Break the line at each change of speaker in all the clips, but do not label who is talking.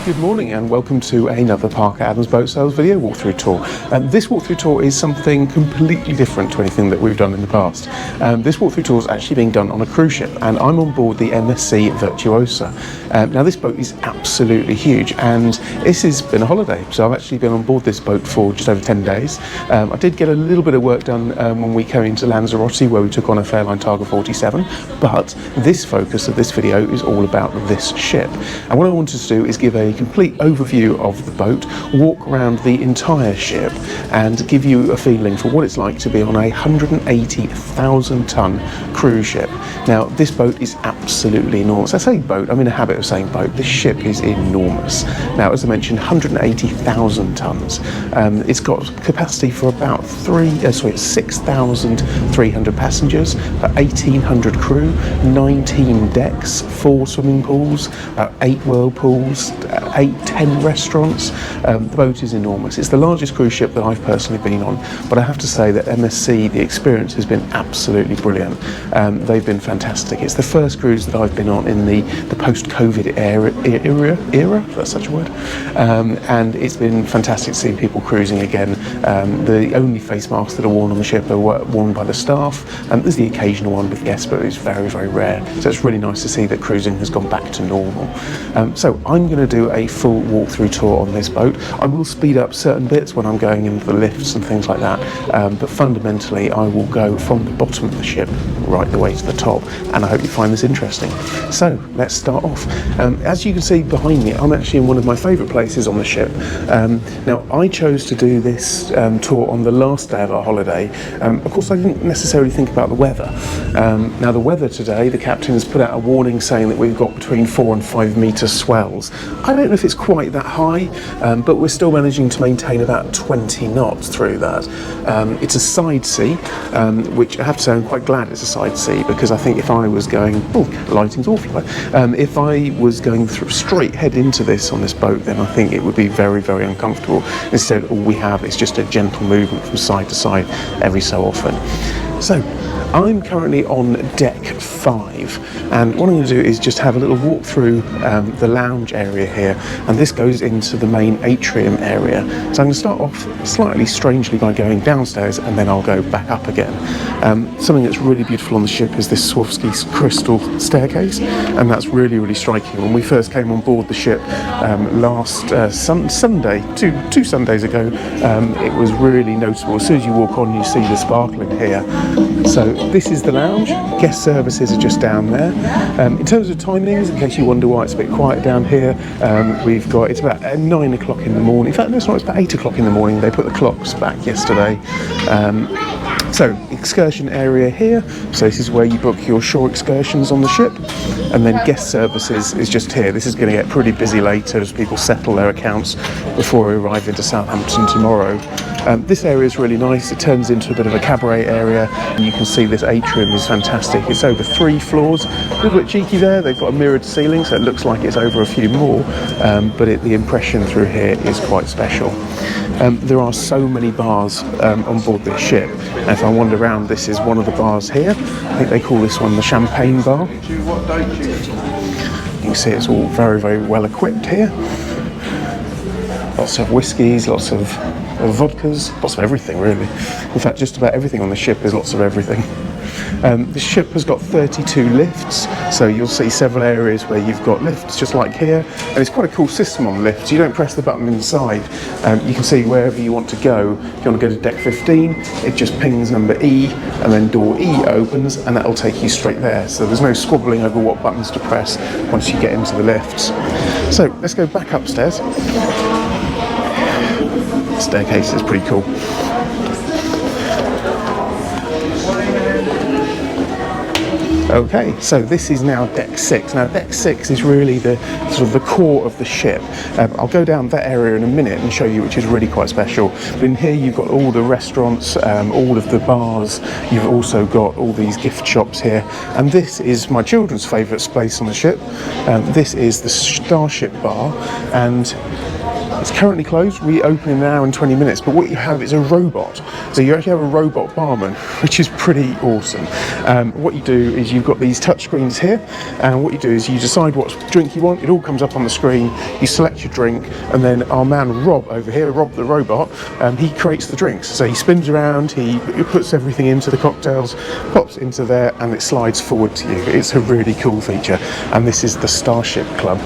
Good morning and welcome to another Parker Adams boat sales video walkthrough tour. This walkthrough tour is something completely different to anything that we've done in the past. This walkthrough tour is actually being done on a cruise ship and I'm on board the MSC Virtuosa. Now this boat is absolutely huge and this has been a holiday, so I've actually been on board this boat for just over 10 days. I did get a little bit of work done when we came into Lanzarote where we took on a Fairline Targa 47, but this focus of this video is all about this ship. And what I wanted to do is give a complete overview of the boat, walk around the entire ship and give you a feeling for what it's like to be on a 180,000 tonne cruise ship. Now this boat is absolutely enormous. I say boat, I'm in a habit of saying boat. This ship is enormous. Now as I mentioned, 180,000 tonnes. It's got capacity for about 6,300 passengers, about 1,800 crew, 19 decks, 4 swimming pools, about 8 whirlpools, 10 restaurants. The boat is enormous. It's the largest cruise ship that I've personally been on, but I have to say that MSC, the experience has been absolutely brilliant. They've been fantastic. It's the first cruise that I've been on in the post-COVID era, if that's such a word, and it's been fantastic seeing people cruising again. The only face masks that are worn on the ship are worn by the staff, and there's the occasional one with guests, but it's very, very rare. So it's really nice to see that cruising has gone back to normal. So I'm going to do a full walkthrough tour on this boat. I will speed up certain bits when I'm going into the lifts and things like that, but fundamentally I will go from the bottom of the ship right the way to the top, and I hope you find this interesting. So let's start off. As you can see behind me, I'm actually in one of my favourite places on the ship. Now I chose to do this tour on the last day of our holiday. Of course I didn't necessarily think about the weather. Now the weather today, the captain has put out a warning saying that we've got between 4 and 5 metre swells. I don't know if it's quite that high, but we're still managing to maintain about 20 knots through that. It's a side sea, which I have to say I'm quite glad it's a side sea, because I think if I was going, lighting's awful, if I was going through straight head into this on this boat, then I think it would be very, very uncomfortable. Instead, all we have is just a gentle movement from side to side every so often. So I'm currently on deck 5, and what I'm going to do is just have a little walk through the lounge area here, and this goes into the main atrium area. So I'm going to start off slightly strangely by going downstairs, and then I'll go back up again. Something that's really beautiful on the ship is this Swarovski crystal staircase, and that's really, really striking. When we first came on board the ship last Sunday, two Sundays ago, it was really noticeable. As soon as you walk on, you see the sparkling here. So this is the lounge. Guest services are just down there. In terms of timings, in case you wonder why it's a bit quiet down here, it's about 9 o'clock in the morning. In fact, no, it's not, it's about 8 o'clock in the morning. They put the clocks back yesterday. So excursion area here, so this is where you book your shore excursions on the ship, and then guest services is just here. This is going to get pretty busy later as people settle their accounts before we arrive into Southampton tomorrow. This area is really nice. It turns into a bit of a cabaret area, and you can see this atrium is fantastic. It's over 3 floors. A little bit cheeky there, they've got a mirrored ceiling, so it looks like it's over a few more, but the impression through here is quite special. There are so many bars on board this ship, and if I wander around, this is one of the bars here. I think they call this one the champagne bar. You can see it's all very, very well equipped here. Lots of whiskies, lots of vodkas, lots of everything really. In fact, just about everything on the ship is lots of everything. The ship has got 32 lifts, so you'll see several areas where you've got lifts just like here, and it's quite a cool system on lifts. You don't press the button inside. You can see wherever you want to go. If you want to go to deck 15, it just pings number E, and then door E opens, and that'll take you straight there. So there's no squabbling over what buttons to press once you get into the lifts. So let's go back upstairs. The staircase is pretty cool. Okay, so this is now deck 6. Now deck 6 is really the sort of the core of the ship. I'll go down that area in a minute and show you, which is really quite special. But in here you've got all the restaurants, all of the bars. You've also got all these gift shops here, and this is my children's favourite place on the ship. This is the Starship bar, and It's currently closed, reopening in an hour and 20 minutes, but what you have is a robot. So you actually have a robot barman, which is pretty awesome. What you do is you've got these touch screens here, and what you do is you decide what drink you want. It all comes up on the screen, you select your drink, and then our man Rob over here, Rob the robot, he creates the drinks. So he spins around, he puts everything into the cocktails, pops into there, and it slides forward to you. It's a really cool feature, and this is the Starship Club.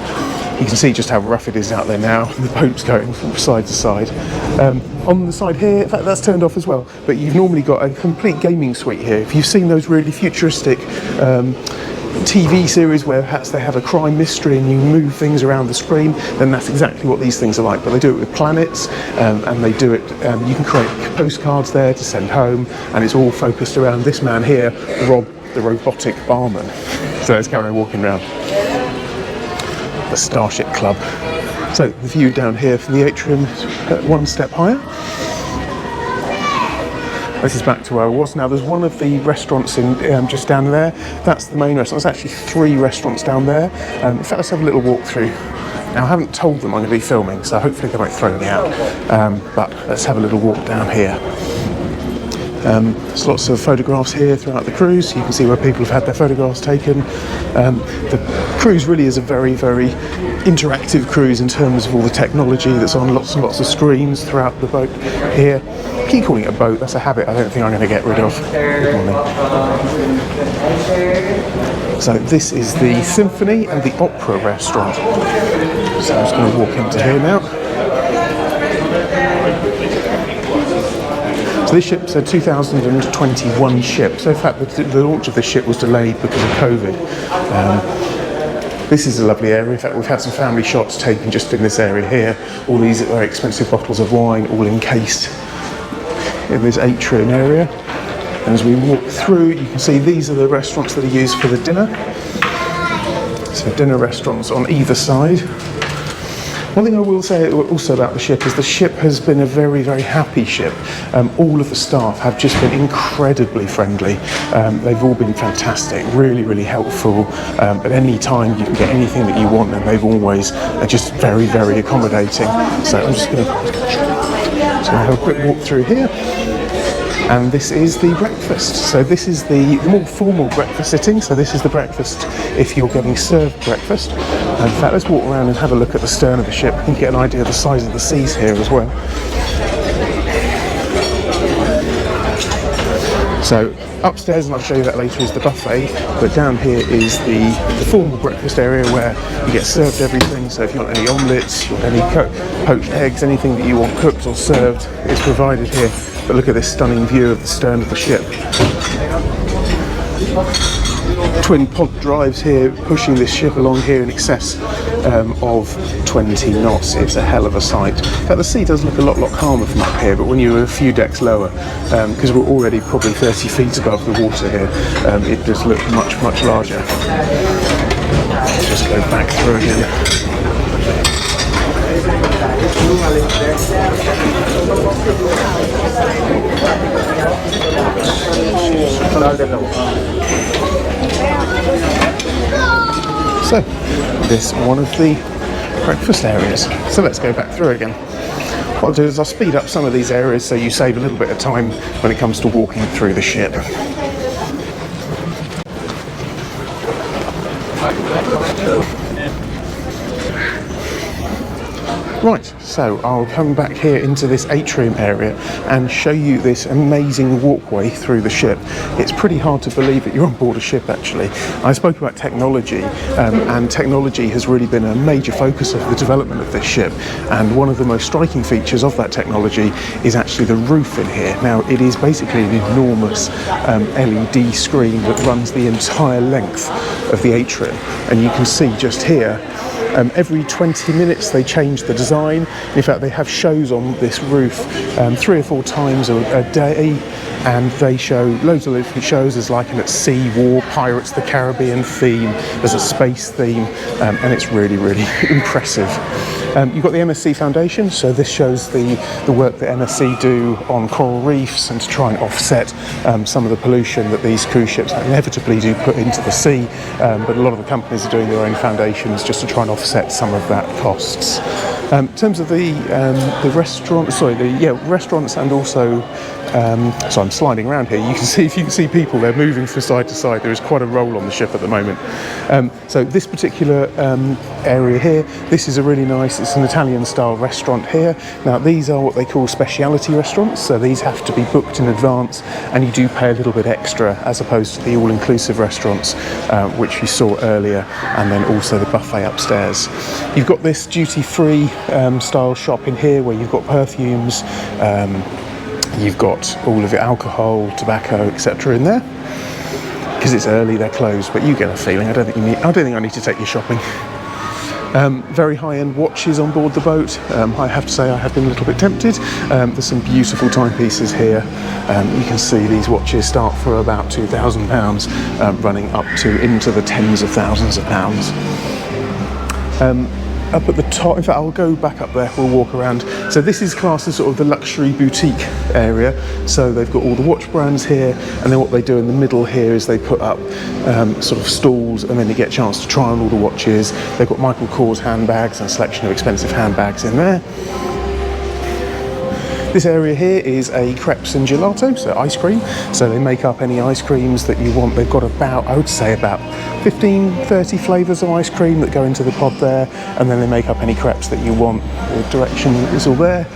You can see just how rough it is out there now. The boat's going from side to side. On the side here, in fact, that's turned off as well, but you've normally got a complete gaming suite here. If you've seen those really futuristic TV series where perhaps they have a crime mystery and you move things around the screen, then that's exactly what these things are like. But they do it with planets, and they do it, you can create postcards there to send home, and it's all focused around this man here, Rob the robotic barman. So let's carry on walking around the Starship Club. So the view down here from the atrium is one step higher. This is back to where I was. Now there's one of the restaurants in just down there. That's the main restaurant. There's actually 3 restaurants down there. In fact, let's have a little walk through. Now I haven't told them I'm going to be filming, so hopefully they won't throw me out. But let's have a little walk down here. There's lots of photographs here throughout the cruise. You can see where people have had their photographs taken. The cruise really is a very, very interactive cruise in terms of all the technology that's on, lots and lots of screens throughout the boat here. I keep calling it a boat, that's a habit I don't think I'm going to get rid of. Good morning. So this is the Symphony and the Opera restaurant. So I'm just going to walk into here now. So this ship's a 2021 ship. So in fact the launch of this ship was delayed because of COVID. This is a lovely area. In fact, we've had some family shots taken just in this area here. All these very expensive bottles of wine, all encased in this atrium area. And as we walk through, you can see these are the restaurants that are used for the dinner. So dinner restaurants on either side. One thing I will say also about the ship is the ship has been a very, very happy ship. All of the staff have just been incredibly friendly. They've all been fantastic, really, really helpful. At any time you can get anything that you want, and they've always are just very, very accommodating. So I'm just going to have a quick walk through here. And this is the breakfast. So this is the more formal breakfast sitting. So this is the breakfast if you're getting served breakfast. In fact, let's walk around and have a look at the stern of the ship. You can get an idea of the size of the seas here as well. So upstairs, and I'll show you that later, is the buffet, but down here is the formal breakfast area where you get served everything. So if you want any omelettes, you want any poached eggs, anything that you want cooked or served is provided here. But look at this stunning view of the stern of the ship. Twin pod drives here, pushing this ship along here in excess of 20 knots. It's a hell of a sight. In fact, the sea does look a lot calmer from up here, but when you're a few decks lower, because we're already probably 30 feet above the water here, it does look much larger. Let's just go back through again. So, this is one of the breakfast areas. So let's go back through again. What I'll do is I'll speed up some of these areas so you save a little bit of time when it comes to walking through the ship. Right, so I'll come back here into this atrium area and show you this amazing walkway through the ship. It's pretty hard to believe that you're on board a ship, actually. I spoke about technology, and technology has really been a major focus of the development of this ship. And one of the most striking features of that technology is actually the roof in here. Now, it is basically an enormous LED screen that runs the entire length of the atrium. And you can see just here, every 20 minutes they change the design. In fact, they have shows on this roof 3 or 4 times a day, and they show loads of different shows. There's like an at sea, war, Pirates of the Caribbean theme, there's a space theme, and it's really, really impressive. You've got the MSC Foundation, so this shows the work that MSC do on coral reefs and to try and offset some of the pollution that these cruise ships inevitably do put into the sea, but a lot of the companies are doing their own foundations just to try and offset some of that costs. In terms of the restaurants and also, so I'm sliding around here. If you can see people, they're moving from side to side. There is quite a roll on the ship at the moment. So this particular area here, this is a really nice, it's an Italian style restaurant here. Now these are what they call speciality restaurants, so these have to be booked in advance and you do pay a little bit extra as opposed to the all-inclusive restaurants which you saw earlier, and then also the buffet upstairs. You've got this duty-free style shop in here where you've got perfumes, you've got all of your alcohol, tobacco, etc. in there. Because it's early, they're closed, but you get a feeling. I don't think I need to take you shopping. Very high-end watches on board the boat. I have to say I have been a little bit tempted. There's some beautiful timepieces here. You can see these watches start for about £2,000, running up to into the tens of thousands of pounds. Up at the top, in fact I'll go back up there, we'll walk around. So this is classed as sort of the luxury boutique area. So they've got all the watch brands here, and then what they do in the middle here is they put up sort of stalls, and then you get a chance to try on all the watches. They've got Michael Kors handbags and a selection of expensive handbags in there. This area here is a crepes and gelato, so ice cream. So they make up any ice creams that you want. They've got about, I would say about 15-30 flavours of ice cream that go into the pod there, and then they make up any crepes that you want. The direction is all there.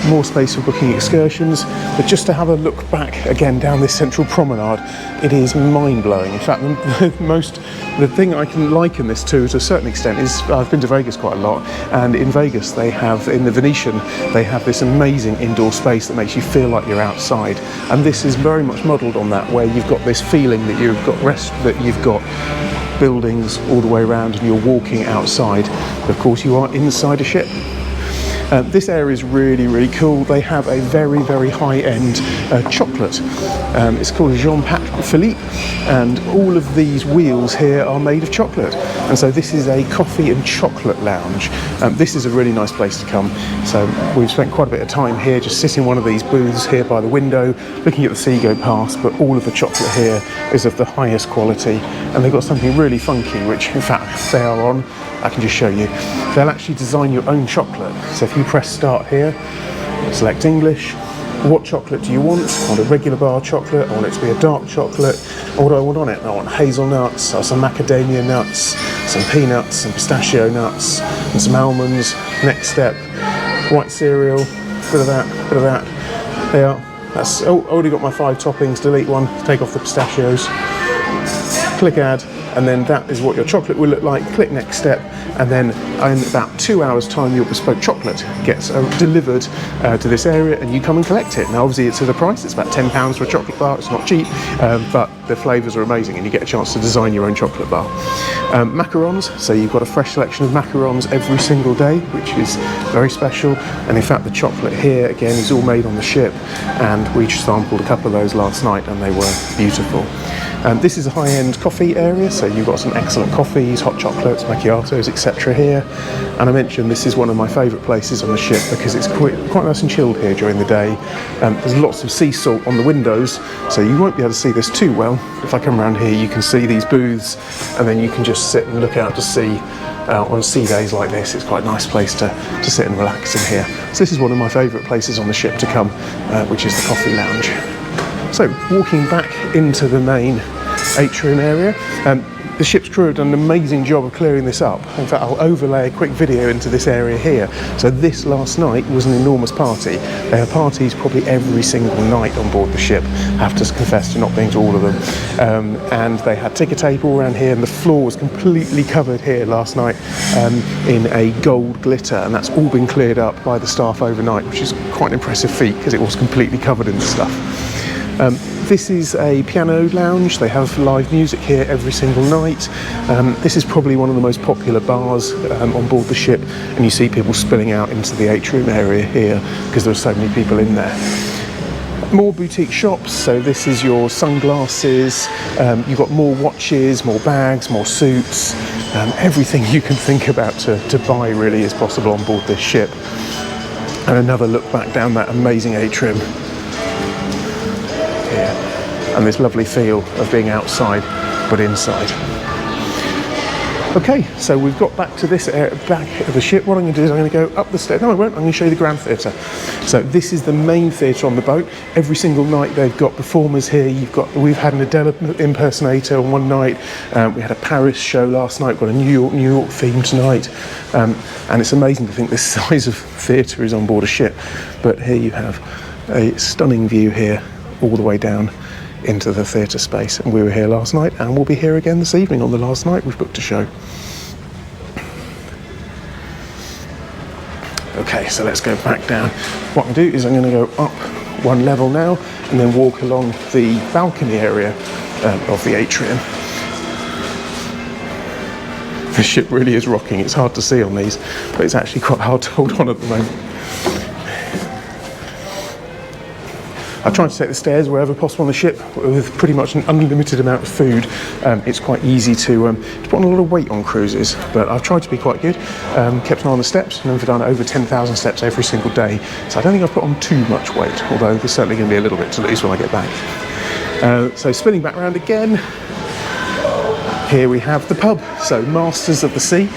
More space for booking excursions, but just to have a look back again down this central promenade, it is mind-blowing. In fact, the thing I can liken this to a certain extent is I've been to Vegas quite a lot, and in Vegas they have, in the Venetian, they have this amazing indoor space that makes you feel like you're outside, and this is very much modelled on that, where you've got this feeling that you've got buildings all the way around and you're walking outside, but of course you are inside a ship. This area is really, really cool. They have a very, very high-end chocolate. It's called Jean-Patrick Philippe, and all of these wheels here are made of chocolate. And so this is a coffee and chocolate lounge. This is a really nice place to come. So we've spent quite a bit of time here, just sitting in one of these booths here by the window, looking at the sea go past, but all of the chocolate here is of the highest quality. And they've got something really funky, which in fact they are on. I can just show you. They'll actually design your own chocolate. So if you press start here, select English, what chocolate do you want? I want a regular bar chocolate, I want it to be a dark chocolate. And what do I want on it? I want hazelnuts, or some macadamia nuts, some peanuts, some pistachio nuts, and some almonds. Next step, white cereal, bit of that. There you are. That's, already got my 5 toppings, delete one, take off the pistachios. Click add, and then that is what your chocolate will look like. Click next step, and then in about 2 hours time your bespoke chocolate gets delivered to this area, and you come and collect it. Now obviously it's at a price, it's about £10 for a chocolate bar, it's not cheap, but the flavours are amazing and you get a chance to design your own chocolate bar. Macarons, so you've got a fresh selection of macarons every single day, which is very special, and in fact the chocolate here again is all made on the ship, and we just sampled a couple of those last night and they were beautiful. This is a high-end coffee area, so you've got some excellent coffees, hot chocolates, macchiatos, etc. here. And I mentioned this is one of my favourite places on the ship because it's quite nice and chilled here during the day. There's lots of sea salt on the windows, so you won't be able to see this too well. If I come around here, you can see these booths, and then you can just sit and look out to sea. On sea days like this, it's quite a nice place to sit and relax in here. So this is one of my favourite places on the ship to come, which is the coffee lounge. So walking back into the main atrium area, the ship's crew have done an amazing job of clearing this up. In fact, I'll overlay a quick video into this area here. So this last night was an enormous party. They have parties probably every single night on board the ship. I have to confess to not being to all of them. And they had ticker tape all around here, and the floor was completely covered here last night in a gold glitter, and that's all been cleared up by the staff overnight, which is quite an impressive feat because it was completely covered in stuff. This is a piano lounge. They have live music here every single night. This is probably one of the most popular bars on board the ship, and you see people spilling out into the atrium area here because there are so many people in there. More boutique shops, so this is your sunglasses, you've got more watches, more bags, more suits, everything you can think about to buy really is possible on board this ship. And another look back down that amazing atrium here, and this lovely feel of being outside but inside. Okay, so we've got back to this back of the ship. What I'm going to do is I'm going to go up the stairs. No, I won't. I'm going to show you the Grand Theatre. So this is the main theatre on the boat. Every single night they've got performers here. We've had an Adele impersonator on one night. We had a Paris show last night. We've got a New York theme tonight. And it's amazing to think this size of theatre is on board a ship. But here you have a stunning view here all the way down into the theatre space, and we were here last night and we'll be here again this evening on the last night we've booked a show. Okay, so let's go back down. What I'm going to do is I'm going to go up one level now and then walk along the balcony area of the atrium. The ship really is rocking. It's hard to see on these, but it's actually quite hard to hold on at the moment. I've tried to take the stairs wherever possible on the ship with pretty much an unlimited amount of food. It's quite easy to put on a lot of weight on cruises, but I've tried to be quite good. Kept an eye on the steps, and we've done over 10,000 steps every single day. So I don't think I've put on too much weight, although there's certainly going to be a little bit to lose when I get back. So spinning back around again. Here we have the pub, so Masters of the Sea.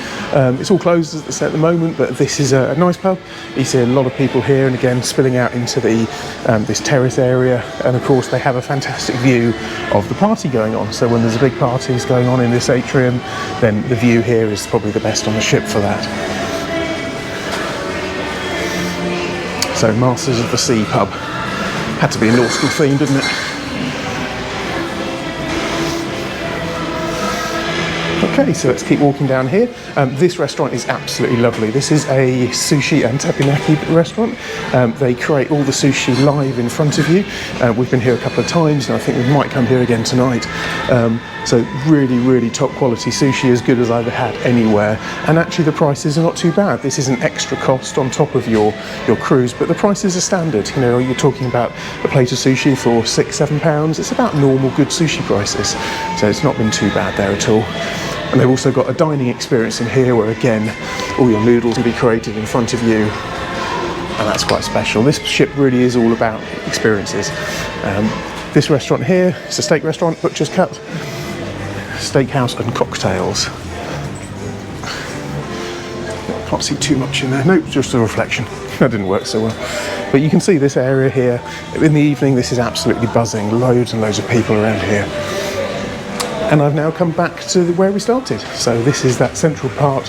It's all closed at the moment, but this is a nice pub. You see a lot of people here, and again spilling out into the this terrace area, and of course they have a fantastic view of the party going on. So when there's a big parties going on in this atrium, then the view here is probably the best on the ship for that. So Masters of the Sea pub. Had to be a nautical theme, didn't it? Okay, so let's keep walking down here. This restaurant is absolutely lovely. This is a sushi and teppanyaki restaurant. They create all the sushi live in front of you. We've been here a couple of times, and I think we might come here again tonight. So really, really top quality sushi, as good as I've had anywhere. And actually the prices are not too bad. This is an extra cost on top of your cruise, but the prices are standard. You know, you're talking about a plate of sushi for £6-7. It's about normal good sushi prices. So it's not been too bad there at all. And they've also got a dining experience in here where, again, all your noodles can be created in front of you, and that's quite special. This ship really is all about experiences. This restaurant here, it's a steak restaurant, butcher's cut, steakhouse and cocktails. Can't see too much in there. Nope, just a reflection. That didn't work so well. But you can see this area here. In the evening, this is absolutely buzzing. Loads and loads of people around here. And I've now come back to where we started. So this is that central part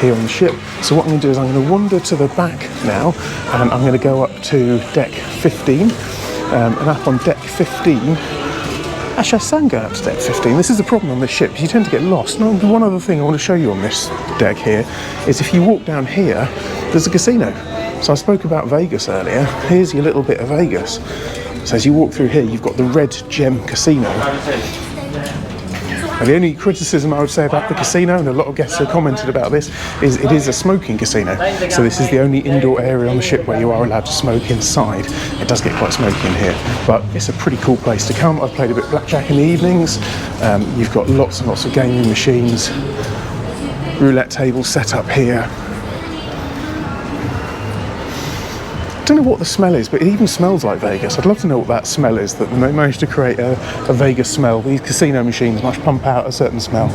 here on the ship. So what I'm going to do is I'm going to wander to the back now, and I'm going to go up to deck 15. And up on deck 15, actually I sang go up to deck 15. This is the problem on this ship, you tend to get lost. Now, one other thing I want to show you on this deck here is if you walk down here, there's a casino. So I spoke about Vegas earlier. Here's your little bit of Vegas. So as you walk through here, you've got the Red Gem Casino. And the only criticism I would say about the casino, and a lot of guests have commented about this, is it is a smoking casino. So this is the only indoor area on the ship where you are allowed to smoke inside. It does get quite smoky in here, but it's a pretty cool place to come. I've played a bit of blackjack in the evenings. You've got lots and lots of gaming machines, roulette tables set up here. I don't know what the smell is, but it even smells like Vegas. I'd love to know what that smell is, that they managed to create a Vegas smell. These casino machines must pump out a certain smell.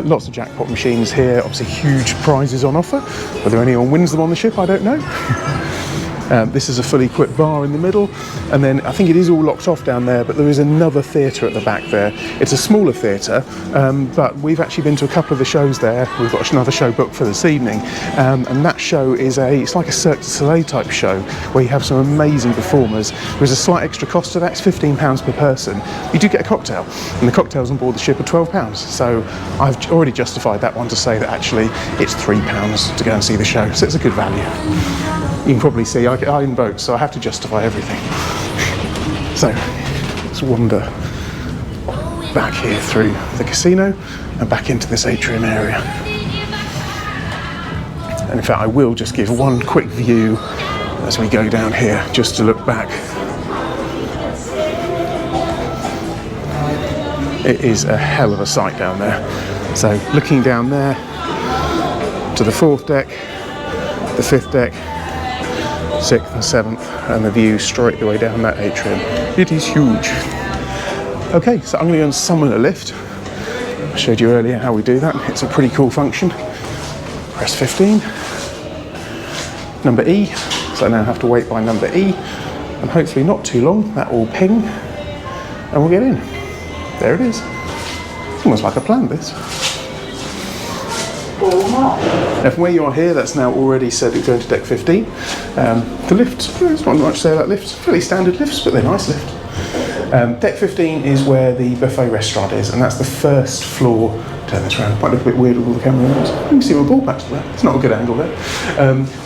Lots of jackpot machines here, obviously huge prizes on offer. Whether anyone wins them on the ship, I don't know. This is a fully equipped bar in the middle, and then I think it is all locked off down there, but there is another theatre at the back there. It's a smaller theatre, but we've actually been to a couple of the shows there. We've got another show booked for this evening, and that show is it's like a Cirque du Soleil type show where you have some amazing performers. There's a slight extra cost to that, it's £15 per person. You do get a cocktail, and the cocktails on board the ship are £12. So I've already justified that one to say that actually it's £3 to go and see the show, so it's a good value. You can probably see I own boats, so I have to justify everything. So let's wander back here through the casino and back into this atrium area. And in fact, I will just give one quick view as we go down here, just to look back it is a hell of a sight down there. So looking down there to the 4th deck, the 5th deck, 6th and 7th, and the view straight the way down that atrium. It is huge. Okay, so I'm going to go and summon a lift. I showed you earlier how we do that. It's a pretty cool function. Press 15. Number E. So I now have to wait by number E. And hopefully not too long, that will ping. And we'll get in. There it is. It's almost like a plan, this. Now from where you are here, that's now already said it's going to deck 15. The lift, there's not much to say about lifts. Fairly standard lifts, but they're nice lifts. Deck 15 is where the buffet restaurant is, and that's the 1st floor. Turn this around, might look a bit weird with all the camera angles. You can see my ball patch there. It's not a good angle there.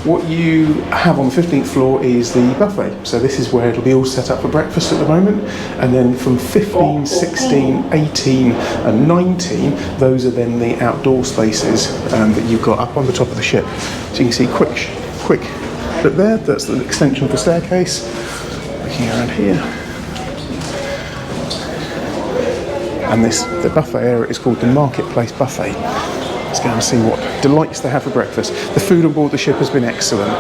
What you have on the 15th floor is the buffet. So this is where it'll be all set up for breakfast at the moment. And then from 15, 16, 18 and 19, those are then the outdoor spaces that you've got up on the top of the ship. So you can see quick look there. That's the extension of the staircase. Looking around here. And the buffet area is called the Marketplace Buffet. Let's go and see what delights they have for breakfast. The food on board the ship has been excellent.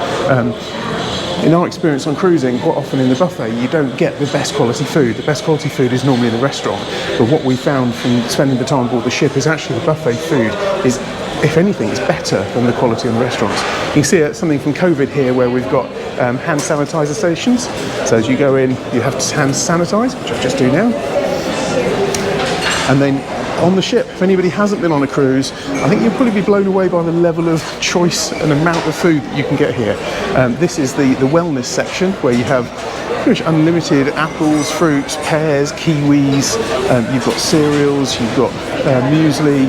In our experience on cruising, quite often in the buffet you don't get the best quality food. The best quality food is normally in the restaurant. But what we found from spending the time on board the ship is actually the buffet food is, if anything, it's better than the quality in the restaurants. You can see something from COVID here where we've got hand sanitizer stations. So as you go in, you have to hand sanitize, which I just do now. And then on the ship, if anybody hasn't been on a cruise, I think you'll probably be blown away by the level of choice and amount of food that you can get here. This is the wellness section where you have pretty much unlimited apples, fruits, pears, kiwis, you've got cereals, you've got muesli.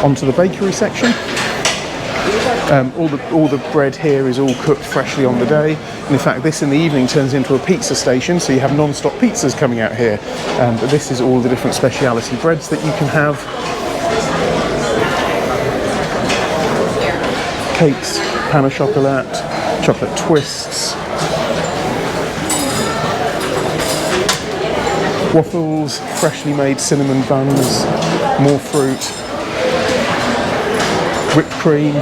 Onto the bakery section. All the bread here is all cooked freshly on the day, and in fact this in the evening turns into a pizza station, so you have non-stop pizzas coming out here, but this is all the different speciality breads that you can have. Cakes, pain au chocolat, chocolate twists, waffles, freshly made cinnamon buns, more fruit, whipped cream.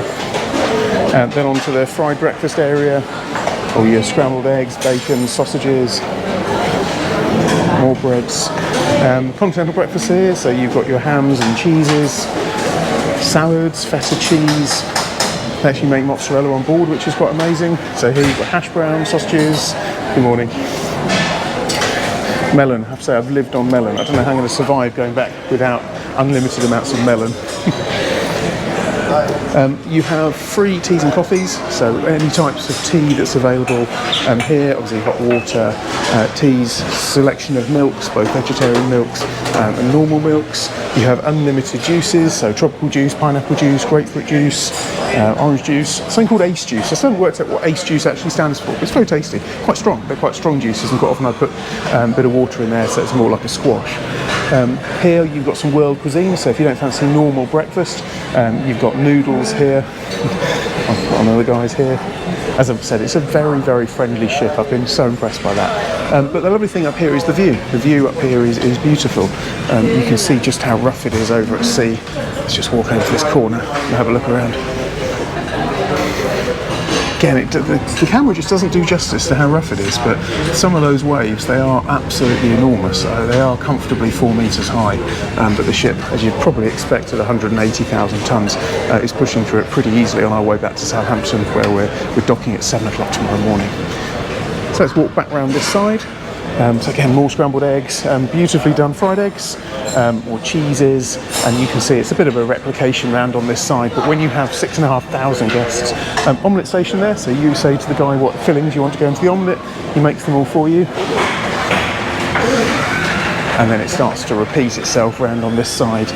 Then onto the fried breakfast area, all your scrambled eggs, bacon, sausages, more breads. Continental breakfast here, so you've got your hams and cheeses, salads, feta cheese. They actually make mozzarella on board, which is quite amazing. So here you've got hash browns, sausages. Good morning. Melon, I have to say I've lived on melon. I don't know how I'm going to survive going back without unlimited amounts of melon. You have free teas and coffees, so any types of tea that's available here, obviously hot water, teas, selection of milks, both vegetarian milks and normal milks. You have unlimited juices, so tropical juice, pineapple juice, grapefruit juice, orange juice, something called Ace juice. I still haven't worked out what Ace juice actually stands for, but it's very tasty, quite strong. They're quite strong juices, and quite often I put a bit of water in there so it's more like a squash. Here you've got some world cuisine, so if you don't fancy normal breakfast, you've got noodles here. I've got another guys here. As I've said, it's a very, very friendly ship. I've been so impressed by that. But the lovely thing up here is the view. The view up here is beautiful. You can see just how rough it is over at sea. Let's just walk over to this corner and have a look around. Again, the camera just doesn't do justice to how rough it is, but some of those waves, they are absolutely enormous. They are comfortably 4 metres high, but the ship, as you'd probably expect at 180,000 tonnes, is pushing through it pretty easily on our way back to Southampton, where we're docking at 7 o'clock tomorrow morning. So let's walk back round this side. So again, more scrambled eggs, beautifully done fried eggs, or cheeses, and you can see it's a bit of a replication round on this side, but when you have 6,500 guests, omelette station there, so you say to the guy what fillings you want to go into the omelette, he makes them all for you. And then it starts to repeat itself round on this side.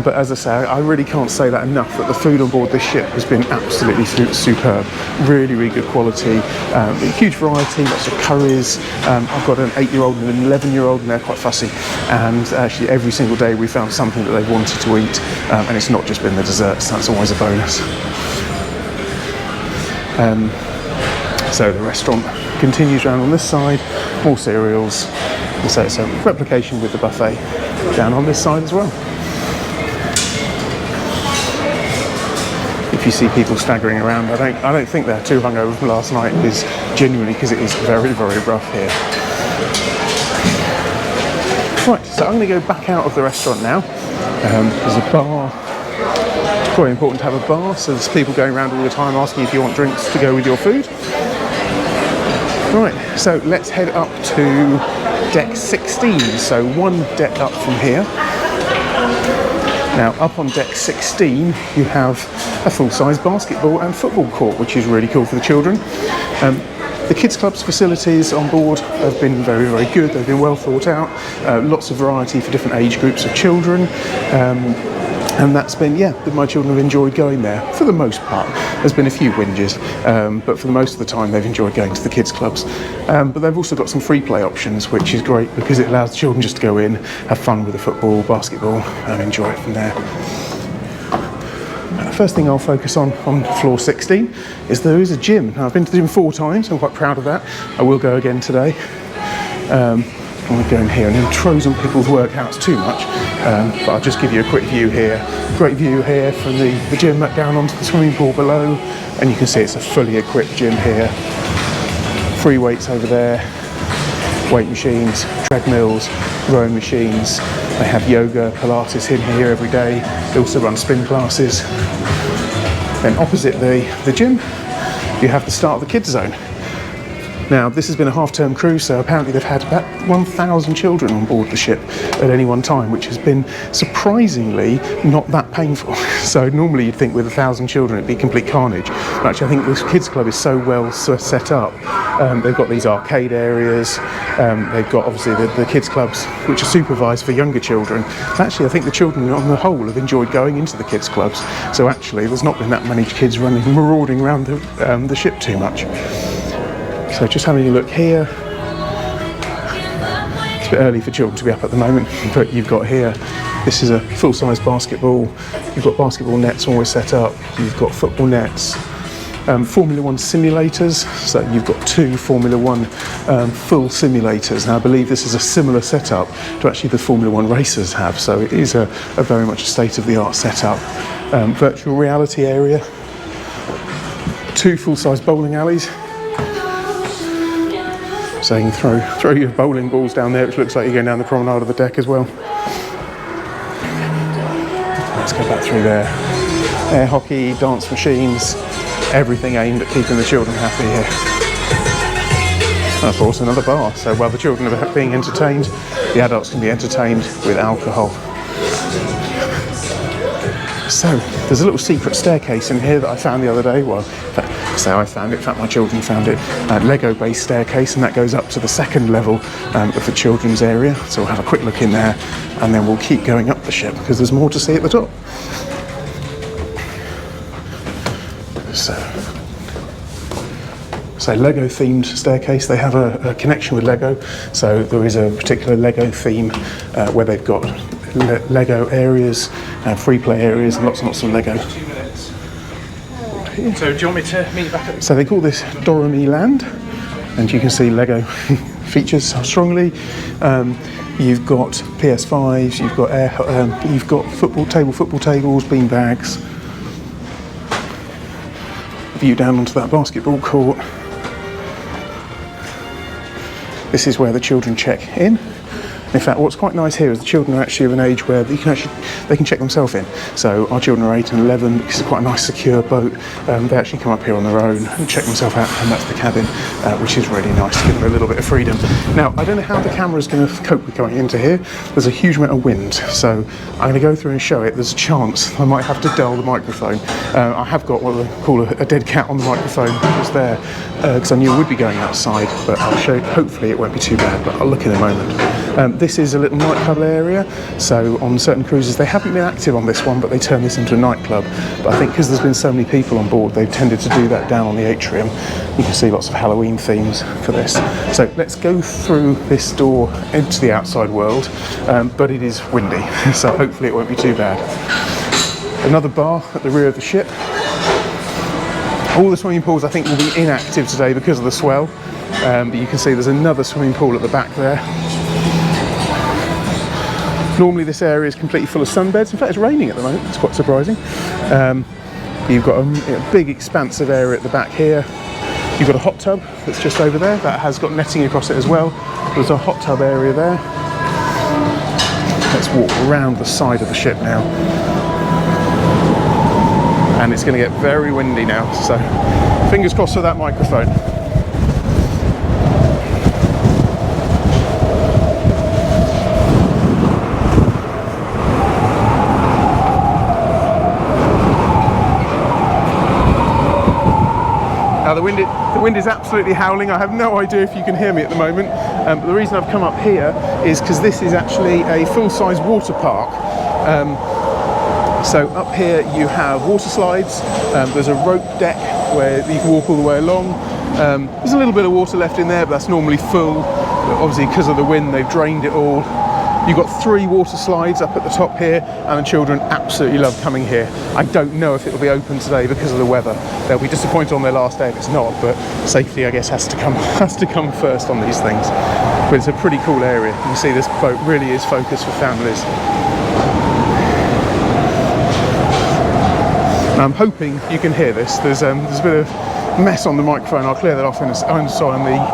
But as I say, I really can't say that enough, that the food on board this ship has been absolutely superb. Really, really good quality. Huge variety, lots of curries. I've got an 8-year-old and an 11-year-old, and they're quite fussy. And actually every single day we found something that they wanted to eat. And it's not just been the desserts, that's always a bonus. So the restaurant continues round on this side, more cereals, And so it's a replication with the buffet down on this side as well. If you see people staggering around, I don't think they're too hungover from last night. It is genuinely because it is very, very rough here. Right, so I'm going to go back out of the restaurant now. There's a bar. It's probably important to have a bar, so there's people going around all the time asking if you want drinks to go with your food. Right, so let's head up to deck 16, so one deck up from here. Now, up on deck 16, you have a full-size basketball and football court, which is really cool for the children. The Kids Club's facilities on board have been very, very good. They've been well thought out. Lots of variety for different age groups of children. And that's been, my children have enjoyed going there for the most part. There's been a few whinges, but for the most of the time they've enjoyed going to the kids' clubs. But they've also got some free play options, which is great because it allows the children just to go in, have fun with the football, basketball, and enjoy it from there. First thing I'll focus on floor 16 is there is a gym. Now, I've been to the gym 4 times, I'm quite proud of that. I will go again today. I'm going to go in here and intrude on people's workouts too much, but I'll just give you a quick view here. Great view here from the gym down onto the swimming pool below, and you can see it's a fully equipped gym here. Free weights over there, weight machines, treadmills, rowing machines. They have yoga, Pilates in here every day. They also run spin classes. Then opposite the gym, you have the start of the kids zone. Now, this has been a half-term cruise, so apparently they've had about 1,000 children on board the ship at any one time, which has been surprisingly not that painful. So normally you'd think with 1,000 children it'd be complete carnage. But actually, I think this kids club is so well set up. They've got these arcade areas. They've got obviously the kids clubs, which are supervised for younger children. Actually, I think the children on the whole have enjoyed going into the kids clubs. So actually, there's not been that many kids marauding around the ship too much. So just having a look here, it's a bit early for children to be up at the moment, but you've got here, this is a full-size basketball, you've got basketball nets always set up, you've got football nets, Formula 1 simulators, so you've got 2 Formula 1 full simulators. Now I believe this is a similar setup to actually the Formula 1 racers have, so it is a very much a state-of-the-art setup. Virtual reality area, 2 full-size bowling alleys. So you can throw your bowling balls down there, which looks like you're going down the promenade of the deck as well. Let's go back through there. Air hockey, dance machines, everything aimed at keeping the children happy here. And of course another bar, so while the children are being entertained, the adults can be entertained with alcohol. So there's a little secret staircase in here that I found the other day. Well, I found it, in fact my children found it, Lego based staircase, and that goes up to the second level of the children's area. So we'll have a quick look in there and then we'll keep going up the ship because there's more to see at the top. So Lego themed staircase, they have a connection with Lego, so there is a particular Lego theme where they've got Lego areas, free play areas, and lots and lots of Lego. So do you want me to meet you back up? So they call this Doremi Land, and you can see Lego features strongly. You've got PS5s, you've got football tables, bean bags. View down onto that basketball court. This is where the children check in. In fact, what's quite nice here is the children are actually of an age where they can check themselves in. So our children are 8 and 11, because it's quite a nice secure boat. They actually come up here on their own and check themselves out, and that's the cabin, which is really nice to give them a little bit of freedom. Now, I don't know how the camera is going to cope with going into here. There's a huge amount of wind, so I'm going to go through and show it. There's a chance I might have to dull the microphone. I have got what they call a dead cat on the microphone just there, because I knew I would be going outside, but I'll show you. Hopefully it won't be too bad, but I'll look in a moment. This is a little nightclub area, so on certain cruises, they haven't been active on this one, but they turn this into a nightclub. But I think because there's been so many people on board, they've tended to do that down on the Atrium. You can see lots of Halloween themes for this. So let's go through this door into the outside world, but it is windy, so hopefully it won't be too bad. Another bar at the rear of the ship. All the swimming pools I think will be inactive today because of the swell, but you can see there's another swimming pool at the back there. Normally this area is completely full of sunbeds. In fact, it's raining at the moment. It's quite surprising. You've got a big expansive area at the back here. You've got a hot tub that's just over there that has got netting across it as well. There's a hot tub area there. Let's walk around the side of the ship now. And it's going to get very windy now, so fingers crossed for that microphone. Now the wind is absolutely howling. I have no idea if you can hear me at the moment, but the reason I've come up here is because this is actually a full-size water park. So up here you have water slides, there's a rope deck where you can walk all the way along. There's a little bit of water left in there, but that's normally full. But obviously because of the wind they've drained it all. You've got 3 water slides up at the top here, and the children absolutely love coming here. I don't know if it will be open today because of the weather. They'll be disappointed on their last day if it's not, but safety I guess has to come first on these things. But it's a pretty cool area. You can see this boat really is focused for families. I'm hoping you can hear this. There's a bit of mess on the microphone. I'll clear that off on the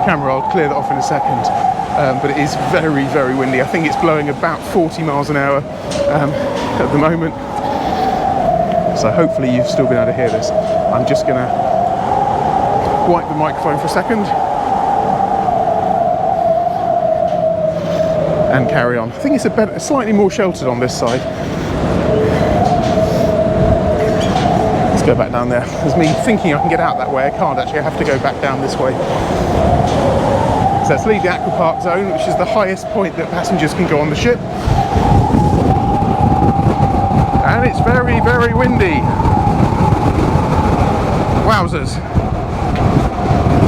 camera. I'll clear that off in a second. But it is very, very windy. I think it's blowing about 40 miles an hour at the moment. So hopefully you've still been able to hear this. I'm just going to wipe the microphone for a second and carry on. I think it's slightly more sheltered on this side. Let's go back down there. There's me thinking I can get out that way. I can't actually. I have to go back down this way. So let's leave the Aquapark zone, which is the highest point that passengers can go on the ship. And it's very, very windy. Wowzers.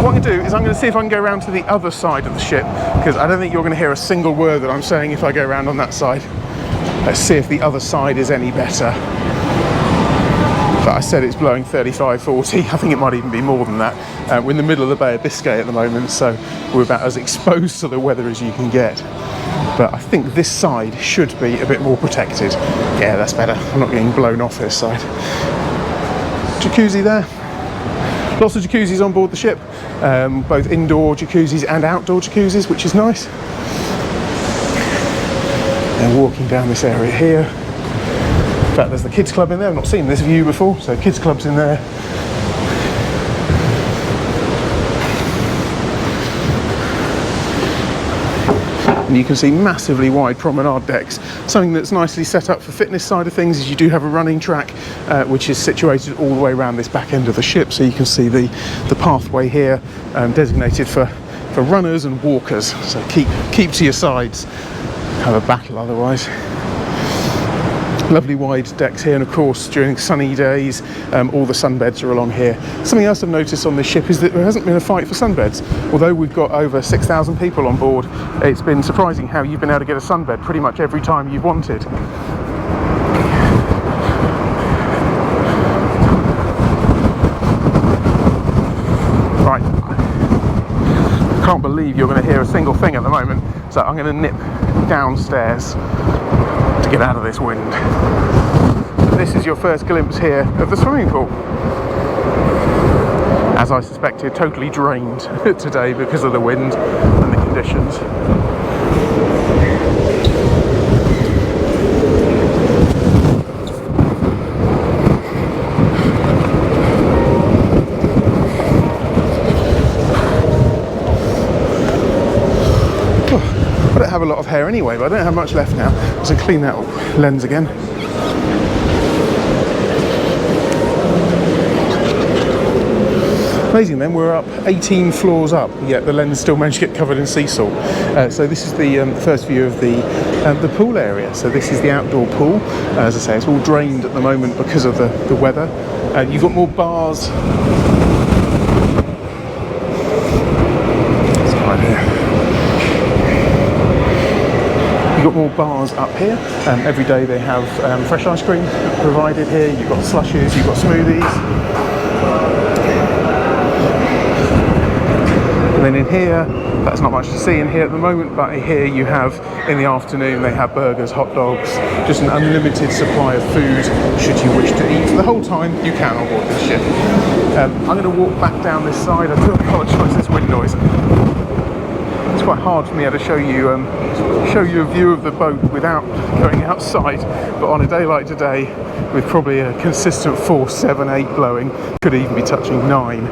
What I'm going to do is I'm going to see if I can go around to the other side of the ship, because I don't think you're going to hear a single word that I'm saying if I go around on that side. Let's see if the other side is any better. But I said it's blowing 35, 40. I think it might even be more than that. We're in the middle of the Bay of Biscay at the moment, so we're about as exposed to the weather as you can get. But I think this side should be a bit more protected. Yeah, that's better. I'm not getting blown off this side. Jacuzzi there. Lots of jacuzzis on board the ship, both indoor jacuzzis and outdoor jacuzzis, which is nice. And walking down this area here. In fact, there's the kids club in there. I've not seen this view before, so kids club's in there. And you can see massively wide promenade decks. Something that's nicely set up for fitness side of things is you do have a running track, which is situated all the way around this back end of the ship. So you can see the pathway here designated for runners and walkers. So keep to your sides. Have a battle otherwise. Lovely wide decks here, and of course during sunny days all the sunbeds are along here. Something else I've noticed on this ship is that there hasn't been a fight for sunbeds. Although we've got over 6,000 people on board, it's been surprising how you've been able to get a sunbed pretty much every time you've wanted. Right, I can't believe you're going to hear a single thing at the moment, so I'm going to nip downstairs to get out of this wind. This is your first glimpse here of the swimming pool. As I suspected, totally drained today because of the wind and the conditions. I don't have a lot of hair anyway, but I don't have much left now. So clean that lens again. Amazing then, we're up 18 floors up, yet the lens still managed to get covered in sea salt. So this is the first view of the pool area. So this is the outdoor pool. As I say, it's all drained at the moment because of the weather. You've got more bars. It's right here. You've got more bars up here. Every day they have fresh ice cream provided here. You've got slushes, you've got smoothies. And then in here, There's not much to see in here at the moment, but here you have, in the afternoon, they have burgers, hot dogs, just an unlimited supply of food, should you wish to eat. For the whole time, you can on board this ship. I'm going to walk back down this side. I do apologise, there's wind noise. It's quite hard for me to show you a view of the boat without going outside, but on a day like today, with probably a consistent force 7, 8 blowing, could even be touching 9,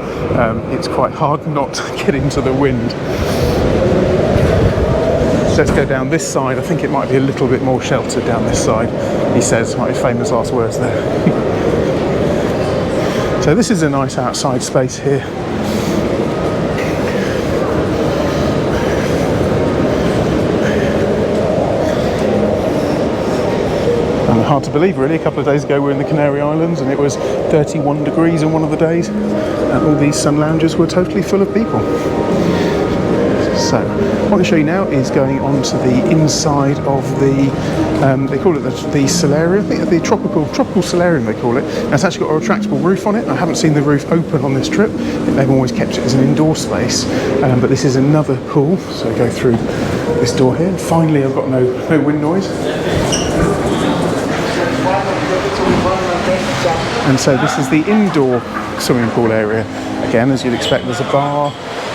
it's quite hard not to get into the wind. So let's go down this side. I think it might be a little bit more sheltered down this side, he says, my famous last words there. So this is a nice outside space here. Hard to believe, really. A couple of days ago we were in the Canary Islands and it was 31 degrees on one of the days, and all these sun lounges were totally full of people. So what I'm going to show you now is going on to the inside of the, they call it the solarium, I think the tropical solarium they call it. Now it's actually got a retractable roof on it. I haven't seen the roof open on this trip. They've always kept it as an indoor space, but this is another pool. So I go through this door here, and finally I've got no wind noise. And so this is the indoor swimming pool area. Again, as you'd expect, there's a bar,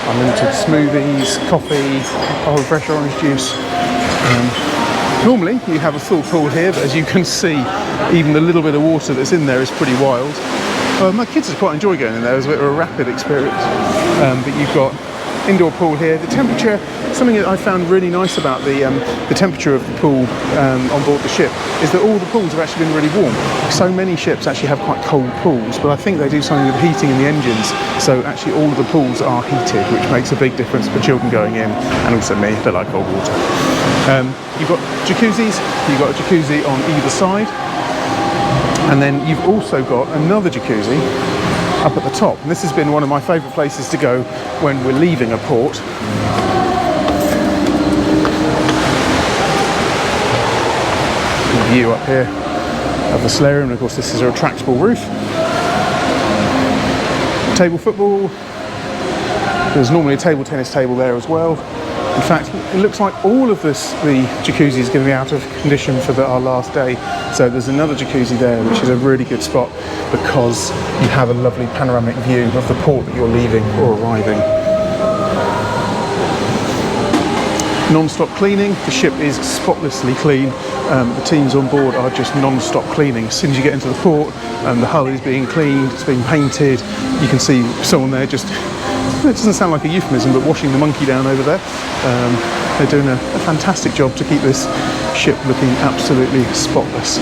unlimited smoothies, coffee, fresh orange juice. Normally you have a full pool here, but as you can see, even the little bit of water that's in there is pretty wild. My kids quite enjoy going in there. It was a bit of a rapid experience. But you've got indoor pool here. The temperature, something that I found really nice about the temperature of the pool on board the ship is that all the pools have actually been really warm. So many ships actually have quite cold pools, but I think they do something with the heating in the engines, so actually all of the pools are heated, which makes a big difference for children going in, and also me, they like cold water. You've got jacuzzis, you've got a jacuzzi on either side, and then you've also got another jacuzzi up at the top. And this has been one of my favourite places to go when we're leaving a port. View up here of the solarium, and of course this is a retractable roof. Table football, there's normally a table tennis table there as well. In fact, it looks like all of the jacuzzi is going to be out of condition for our last day. So there's another jacuzzi there, which is a really good spot because you have a lovely panoramic view of the port that you're leaving or arriving. Non-stop cleaning. The ship is spotlessly clean. The teams on board are just non-stop cleaning. As soon as you get into the port, the hull is being cleaned, it's being painted. You can see someone there just, it doesn't sound like a euphemism, but washing the monkey down over there. They're doing a fantastic job to keep this ship looking absolutely spotless.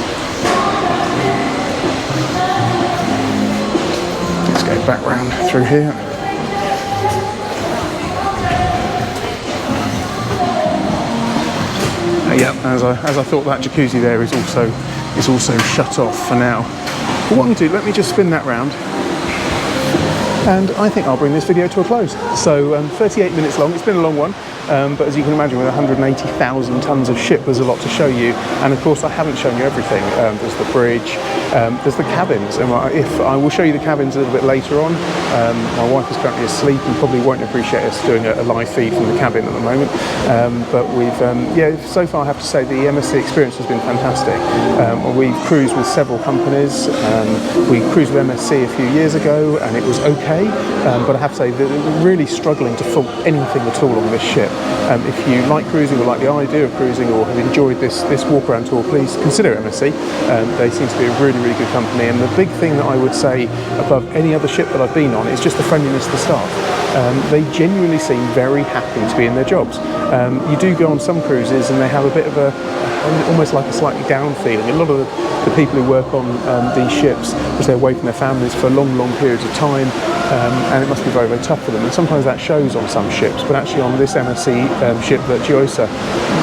Let's go back round through here. Yeah, as I thought, that jacuzzi there is also shut off for now. But what I'm going to do, let me just spin that round, and I think I'll bring this video to a close. So 38 minutes long, it's been a long one, but as you can imagine, with 180,000 tonnes of ship, there's a lot to show you. And of course I haven't shown you everything. There's the bridge, there's the cabins, and I will show you the cabins a little bit later on. My wife is currently asleep and probably won't appreciate us doing a live feed from the cabin at the moment, but we've so far I have to say the MSC experience has been fantastic. We've cruised with several companies. We cruised with MSC a few years ago and it was okay, but I have to say that we're really struggling to fault anything at all on this ship. If you like cruising or like the idea of cruising or have enjoyed this walk around tour, please consider MSC. They seem to be a really good company, and the big thing that I would say above any other ship that I've been on is just the friendliness of the staff. They genuinely seem very happy to be in their jobs. You do go on some cruises and they have a bit of almost like a slightly down feeling. A lot of the people who work on these ships, because they're away from their families for long periods of time, and it must be very tough for them, and sometimes that shows on some ships, but actually on this MSC ship, Virtuosa,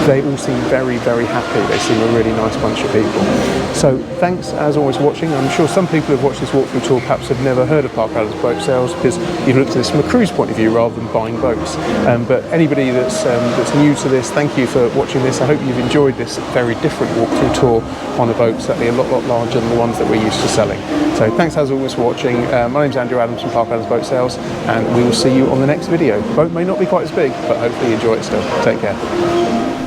they all seem very happy. They seem a really nice bunch of people. So thanks as always for watching. I'm sure some people who've watched this walkthrough tour perhaps have never heard of Park Island's boat sales because you've looked at this from a cruise point of view rather than buying boats. But anybody that's new to this, thank you for watching this. I hope you've enjoyed this very different walkthrough tour on a boat, certainly a lot larger than the ones that we're used to selling. So thanks as always for watching. My name's Andrew Adams from Park Island's Boat Sales, and we will see you on the next video. The boat may not be quite as big, but hopefully you enjoy it still. Take care.